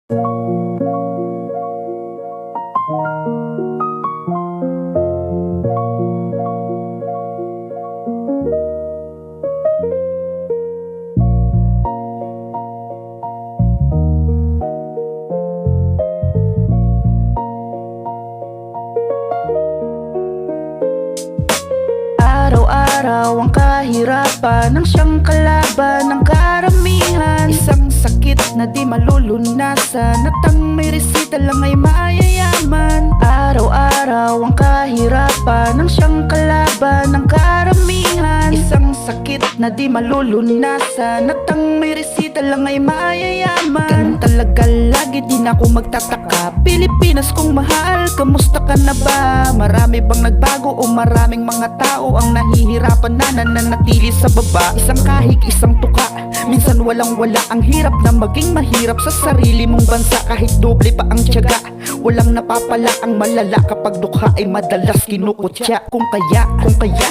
Araw-araw ang kahirapan ang siyang kalaban ng karamihan. Isang sakit na di malulunasan at ang may resita lang ay mayayaman. Araw-araw ang kahirapan ang siyang kalaban ng karamihan. Isang sakit na di malulunasan at ang may resita lang ay mayayaman. Ganun talaga lagi, di na ako magtataka. Pilipinas kong mahal, kamusta ka na ba? Marami bang nagbago o maraming mga tao ang nahihirapan na nananatili sa baba? Isang kahig, isang tuka, minsan walang-wala. Ang hirap na maging mahirap sa sarili mong bansa. Kahit doble pa ang tiyaga, walang napapala. Ang malala kapag dukha ay madalas kinukutya. Kung kaya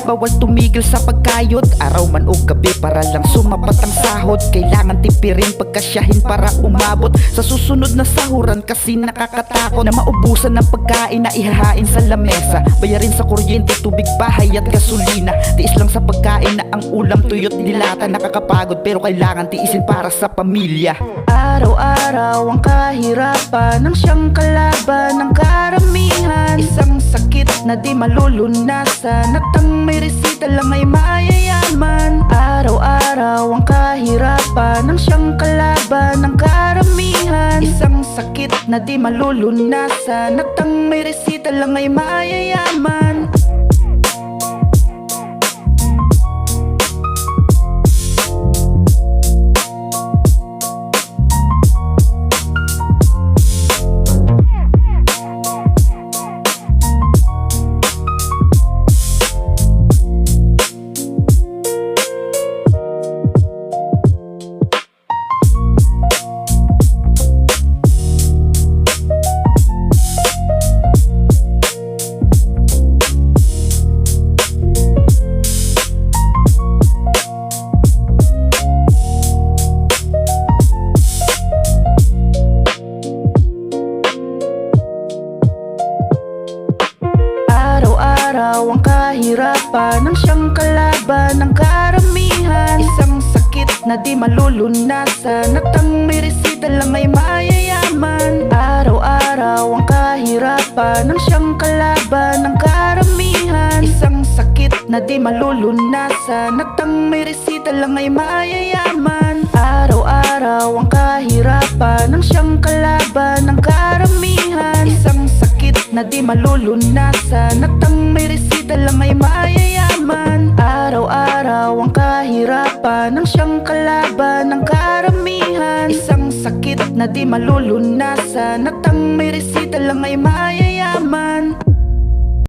bawal tumigil sa pagkayod, araw man o gabi para lang sumapat ang sahod. Kailangan tipirin pagkasyahin para umabot sa susunod na sahuran, kasi nakakatakot na maubusan ng pagkain na ihahain sa lamesa. Bayarin sa kuryente, tubig, bahay at gasolina. Tiis lang sa pagkain na ang ulam, tuyot, dilata. Nakakapagod pero kailangan tiisin para sa pamilya. Araw-araw ang kahirapan ang siyang kalaban ng karamihan. Isang sakit na di malulunasan at ang may resita lang ay mayayaman. Araw-araw ang kahirapan ang siyang kalaban ng karamihan. Isang sakit na di malulunasan at ang may resita lang ay mayayaman. Araw ang kahirapan ang siyang kalaban ng karamihan. Isang sakit na di malulunasan at ang may resita lang ay mayayaman. Araw-araw ang kahirapan ang siyang kalaban ng karamihan. Isang sakit na di malulunasan at ang may resita lang ay mayayaman. Araw-araw ang kahirapan ang siyang kalaban ng karamihan. Isang sakit na di malulunasan at ang may resita lang ay mayayaman. Araw-araw ang kahirapan ang siyang kalaban ng karamihan. Isang sakit na di malulunasan at ang may resita lang ay mayayaman.